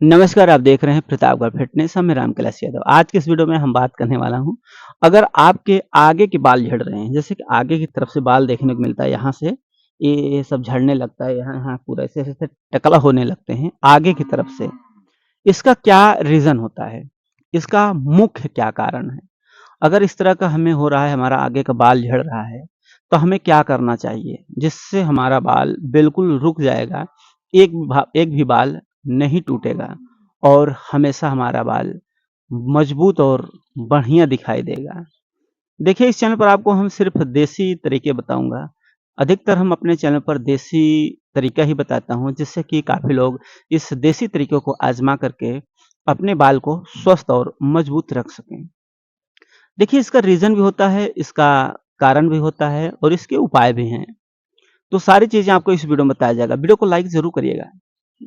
नमस्कार, आप देख रहे हैं प्रतापगढ़ फिटनेस। मैं राम कैलाश यादव। आज के इस वीडियो में हम बात करने वाला हूँ, अगर आपके आगे के बाल झड़ रहे हैं, जैसे कि आगे की तरफ से बाल देखने को मिलता है, यहाँ से ये सब झड़ने लगता है, यहाँ-यहाँ पूरा ऐसे-ऐसे टकला होने लगते हैं आगे की तरफ से। इसका क्या रीज़न होता है? इसका मुख्य क्या कारण है? अगर इस तरह का हमें हो रहा है, हमारा आगे का बाल झड़ रहा है, तो हमें क्या करना चाहिए? जिससे हमारा बाल बिल्कुल रुक जाएगा, एक भी बाल नहीं टूटेगा और हमेशा हमारा बाल मजबूत और बढ़िया दिखाई देगा। देखिए, इस चैनल पर आपको हम सिर्फ़ देसी तरीके बताऊँगा। अधिकतर हम अपने चैनल पर देसी तरीका ही बताता हूँ, जिससे कि काफ़ी लोग इस देसी तरीकों को आज़मा करके अपने बाल को स्वस्थ और मजबूत रख सकें। देखिए, इसका रीज़न भी होता है, इसका कारण भी होता है और इसके उपाय भी हैं। तो सारी चीज़ें आपको इस वीडियो में बताया जाएगा। वीडियो को लाइक ज़रूर करिएगा,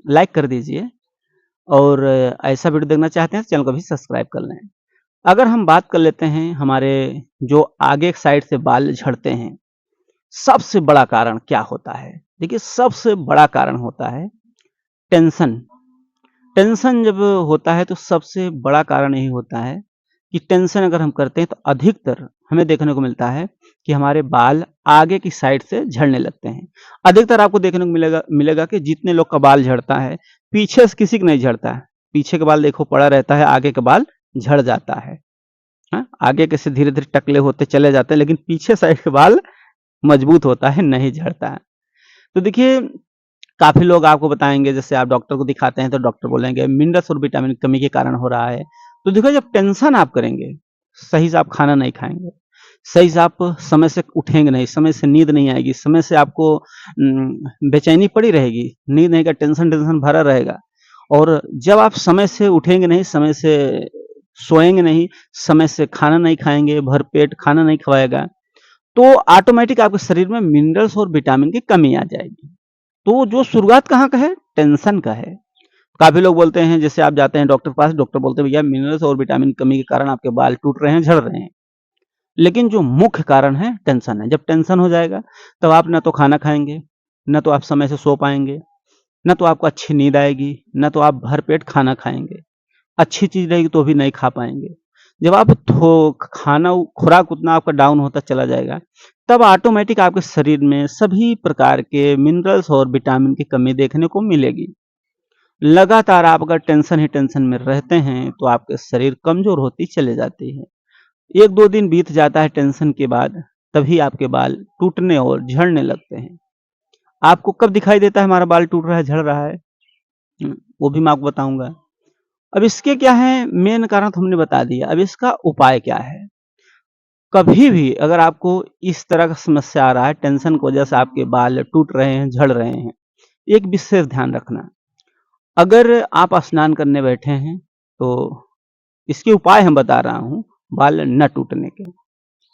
लाइक कर दीजिए और ऐसा वीडियो देखना चाहते हैं तो चैनल को भी सब्सक्राइब कर लें। अगर हम बात कर लेते हैं हमारे जो आगे की साइड से बाल झड़ते हैं, सबसे बड़ा कारण क्या होता है? देखिए, सबसे बड़ा कारण होता है टेंशन। टेंशन जब होता है तो सबसे बड़ा कारण यही होता है कि टेंशन अगर हम करते हैं तो अधिकतर हमें देखने को मिलता है कि हमारे बाल आगे की साइड से झड़ने लगते हैं। अधिकतर आपको देखने को मिलेगा मिलेगा कि जितने लोग का बाल झड़ता है, पीछे से किसी का नहीं झड़ता है। पीछे का बाल देखो पड़ा रहता है, आगे का बाल झड़ जाता है। हाँ? आगे के से धीरे-धीरे टकले होते चले जाते हैं, लेकिन पीछे साइड के बाल मजबूत होता है, नहीं झड़ता है। तो देखिए, काफ़ी लोग आपको बताएँगे, जैसे आप डॉक्टर को दिखाते हैं तो डॉक्टर बोलेंगे मिनरल्स और विटामिन की कमी के कारण हो रहा है। तो देखो, जब टेंशन आप करेंगे, सही से आप खाना नहीं खाएँगे, सही से आप समय से उठेंगे नहीं, समय से नींद नहीं आएगी, समय से आपको बेचैनी पड़ी रहेगी, नींद नहीं का टेंशन-टेंशन भरा रहेगा। और जब आप समय से उठेंगे नहीं, समय से सोएँगे नहीं, समय से खाना नहीं खाएँगे, भरपेट खाना नहीं खवाएगा, तो ऑटोमैटिक आपके शरीर में मिनरल्स और विटामिन की कमी आ जाएगी। तो जो शुरुआत कहाँ का है? टेंशन का है। काफ़ी लोग बोलते हैं, जैसे आप जाते हैं डॉक्टर के पास, डॉक्टर बोलते हैं भैया मिनरल्स और विटामिन की कमी के कारण आपके बाल टूट रहे हैं, झड़ रहे हैं। लेकिन जो मुख्य कारण है टेंशन है। जब टेंशन हो जाएगा तब आप ना तो खाना खाएँगे, ना तो आप समय से सो पाएँगे, ना तो आपको अच्छी नींद आएगी, ना तो आप भरपेट खाना खाएँगे। अच्छी चीज़ रहेगी तो भी नहीं खा पाएँगे। जब आप थो खाना खुराक उतना आपका डाउन होता चला जाएगा, तब ऑटोमैटिक आपके शरीर में सभी प्रकार के मिनरल्स और विटामिन की कमी देखने को मिलेगी। लगातार आप अगर टेंशन ही टेंशन में रहते हैं, तो आपके शरीर कमज़ोर होती चली जाती है। 1-2 दिन बीत जाता है टेंशन के बाद, तभी आपके बाल टूटने और झड़ने लगते हैं। आपको कब दिखाई देता है हमारा बाल टूट रहा है, झड़ रहा है? वो भी मैं आपको बताऊँगा। अब इसके क्या है मेन कारण तो हमने बता दिया, अब इसका उपाय क्या है? कभी भी अगर आपको इस तरह का समस्या आ रहा है, टेंशन की वजह से आपके बाल टूट रहे हैं, झड़ रहे हैं, एक विशेष ध्यान रखना। अगर आप स्नान करने बैठे हैं, तो इसके उपाय हम बता रहा हूँ, बाल न टूटने के,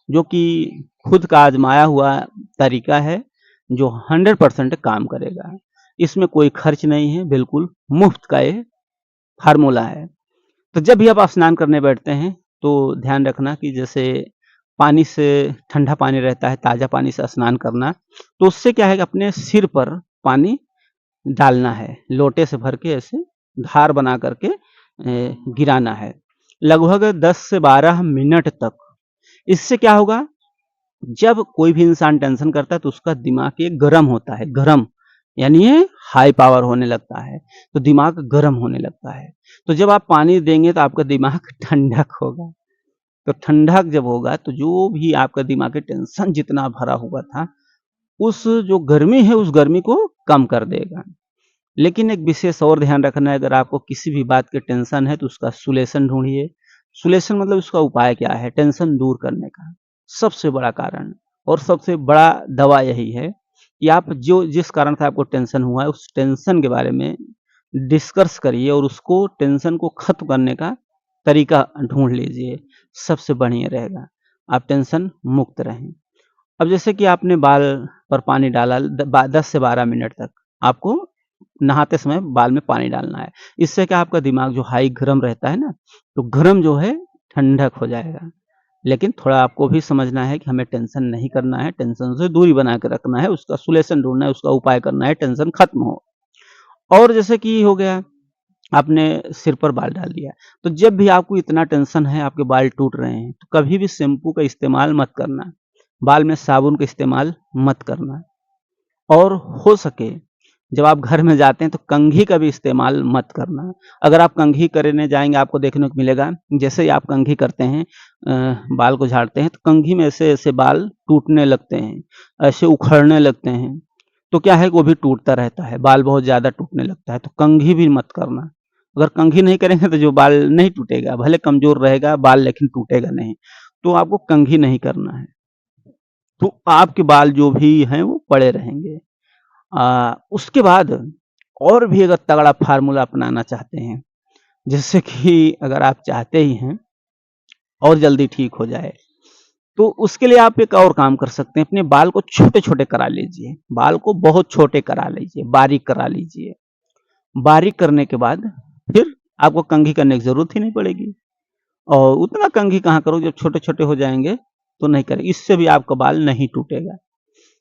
जो कि खुद का आज़माया हुआ तरीका है, जो 100% काम करेगा। इसमें कोई खर्च नहीं है, बिल्कुल मुफ्त का ये फ़ॉर्मूला है। तो जब भी आप स्नान करने बैठते हैं, तो ध्यान रखना कि जैसे पानी से ठंडा पानी रहता है, ताज़ा पानी से स्नान करना, तो उससे क्या है कि अपने सिर पर पानी डालना है, लोटे से भर के ऐसे धार बना करके गिराना है, लगभग 10 से 12 मिनट तक। इससे क्या होगा, जब कोई भी इंसान टेंशन करता है तो उसका दिमाग ये गरम होता है, गरम, यानी ये हाई पावर होने लगता है, तो दिमाग गरम होने लगता है। तो जब आप पानी देंगे तो आपका दिमाग ठंडक होगा, तो ठंडक जब होगा तो जो भी आपका दिमाग की टेंशन जितना भरा हुआ था, उस जो गर्मी है उस गर्मी को कम कर देगा। लेकिन एक विशेष और ध्यान रखना है, अगर आपको किसी भी बात की टेंशन है तो उसका सॉल्यूशन ढूँढिए। सॉल्यूशन मतलब उसका उपाय क्या है? टेंशन दूर करने का। सबसे बड़ा कारण और सबसे बड़ा दवा यही है कि आप जो जिस कारण से आपको टेंशन हुआ है, उस टेंशन के बारे में डिस्कस करिए और उसको टेंशन को खत्म करने का तरीका ढूँढ लीजिए, सबसे बढ़िया रहेगा। आप टेंशन मुक्त रहें। अब जैसे कि आपने बाल पर पानी डाला 10 से 12 मिनट तक, आपको नहाते समय बाल में पानी डालना है। इससे क्या आपका दिमाग जो हाई गरम रहता है ना, तो गरम जो है ठंडक हो जाएगा। लेकिन थोड़ा आपको भी समझना है कि हमें टेंशन नहीं करना है, टेंशन से दूरी बना के रखना है, उसका सॉल्यूशन ढूँढना है, उसका उपाय करना है, टेंशन खत्म हो। और जैसे कि हो गया, आपने सिर पर बाल डाल दिया। तो जब भी आपको इतना टेंशन है, आपके बाल टूट रहे हैं, तो कभी भी शैम्पू का इस्तेमाल मत करना। बाल में साबुन का इस्तेमाल मत करना। और हो सके जब आप घर में जाते हैं तो कंघी का भी इस्तेमाल मत करना। अगर आप कंघी करने जाएँगे आपको देखने को मिलेगा, जैसे ही आप कंघी करते हैं बाल को झाड़ते हैं तो कंघी में ऐसे-ऐसे बाल टूटने लगते हैं, ऐसे उखड़ने लगते हैं। तो क्या है कि वो भी टूटता रहता है, बाल बहुत ज़्यादा टूटने लगता है, तो कंघी भी मत करना। अगर कंघी नहीं करेंगे तो जो बाल नहीं टूटेगा, भले कमज़ोर रहेगा बाल लेकिन टूटेगा नहीं। तो आपको कंघी नहीं करना है। तो आपके बाल जो भी हैं वो पड़े रहेंगे। उसके बाद और भी अगर तगड़ा फ़ॉर्मूला अपनाना चाहते हैं, जिससे कि अगर आप चाहते ही हैं और जल्दी ठीक हो जाए, तो उसके लिए आप एक और काम कर सकते हैं, अपने बाल को छोटे-छोटे करा लीजिए। बाल को बहुत छोटे करा लीजिए, बारीक करा लीजिए। बारीक करने के बाद फिर आपको कंघी करने की ज़रूरत ही नहीं पड़ेगी और उतना कंघी कहाँ करोगे, जब छोटे-छोटे हो जाएँगे, तो नहीं करें। इससे भी आपका बाल नहीं टूटेगा।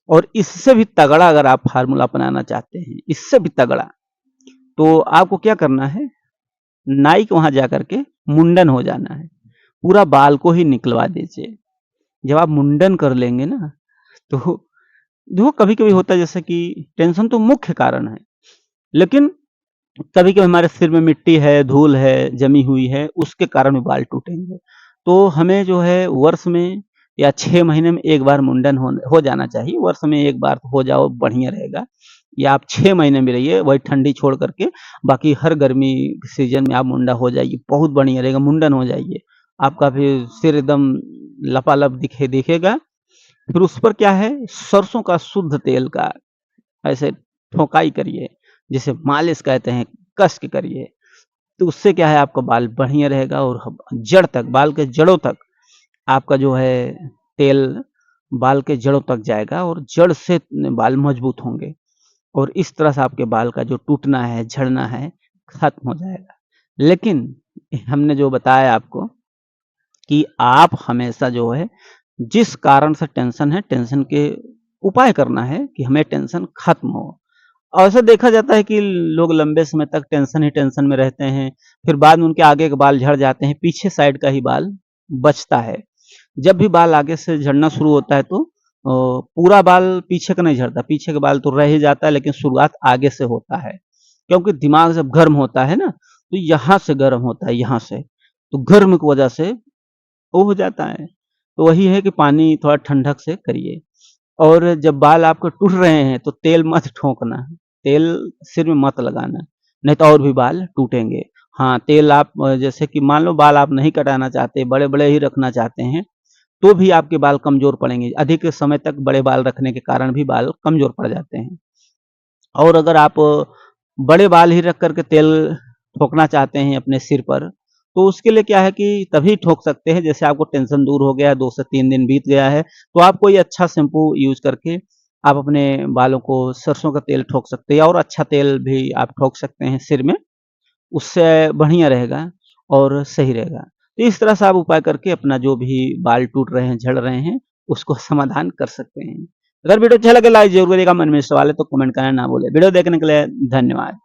और इससे भी तगड़ा अगर आप फ़ॉर्मूला अपनाना चाहते हैं, इससे भी तगड़ा, तो आपको क्या करना है, नाई के वहाँ जाकर के मुंडन हो जाना है। पूरा बाल को ही निकलवा दीजिए। जब आप मुंडन कर लेंगे ना, तो देखो कभी-कभी होता है जैसे कि टेंशन तो मुख्य कारण है, लेकिन कभी-कभी हमारे सिर में मिट्टी है, धूल है, जमी हुई है, उसके कारण भी बाल टूटेंगे। तो हमें जो है वर्ष में या 6 महीने में 1 बार मुंडन हो जाना चाहिए। वर्ष में 1 बार तो हो जाओ बढ़िया रहेगा। या आप 6 महीने में रहिए, वही ठंडी छोड़ कर के, बाकी हर गर्मी के सीज़न में आप मुंडा हो जाइए, बहुत बढ़िया रहेगा, मुंडन हो जाइए। आपका फिर सिर एकदम लपालप दिखेगा। फिर उस पर क्या है, सरसों का शुद्ध तेल का ऐसे ठोकाई करिए, जिसे मालिश कहते हैं, कस के करिए। तो उससे क्या है आपका बाल बढ़िया रहेगा और जड़ तक, बाल के जड़ों तक आपका जो है तेल बाल के जड़ों तक जाएगा और जड़ से बाल मजबूत होंगे और इस तरह से आपके बाल का जो टूटना है, झड़ना है, खत्म हो जाएगा। लेकिन हमने जो बताया आपको कि आप हमेशा जो है जिस कारण से टेंशन है, टेंशन के उपाय करना है कि हमें टेंशन खत्म हो। और ऐसा देखा जाता है कि लोग लंबे समय तक टेंशन ही टेंशन में रहते हैं, फिर बाद में उनके आगे के बाल झड़ जाते हैं, पीछे साइड का ही बाल बचता है। जब भी बाल आगे से झड़ना शुरू होता है तो पूरा बाल पीछे का नहीं झड़ता, पीछे का बाल तो रह ही जाता है लेकिन शुरुआत आगे से होता है। क्योंकि दिमाग जब गर्म होता है ना, तो यहाँ से गर्म होता है, यहाँ से। तो गर्म की वजह से वो हो जाता है। तो वही है कि पानी थोड़ा ठंडक से करिए और जब बाल आपके टूट रहे हैं तो तेल मत ठोंकना, तेल सिर में मत लगाना, नहीं तो और भी बाल टूटेंगे। हाँ, तेल आप जैसे कि मान लो बाल आप नहीं कटाना चाहते, बड़े-बड़े ही रखना चाहते हैं, तो भी आपके बाल कमज़ोर पड़ेंगे। अधिक समय तक बड़े बाल रखने के कारण भी बाल कमज़ोर पड़ जाते हैं। और अगर आप बड़े बाल ही रख कर के तेल ठोकना चाहते हैं अपने सिर पर, तो उसके लिए क्या है कि तभी ठोक सकते हैं जैसे आपको टेंशन दूर हो गया, 2 से 3 दिन बीत गया है, तो आप कोई अच्छा शैम्पू यूज़ करके आप अपने बालों को सरसों का तेल ठोक सकते हैं और अच्छा तेल भी आप ठोक सकते हैं सिर में, उससे बढ़िया रहेगा और सही रहेगा। तो इस तरह से आप उपाय करके अपना जो भी बाल टूट रहे हैं, झड़ रहे हैं, उसको समाधान कर सकते हैं। अगर वीडियो अच्छा लगे लाइक ज़रूर करिएगा, मन में सवाल है तो कमेंट करना ना भूलें। वीडियो देखने के लिए धन्यवाद।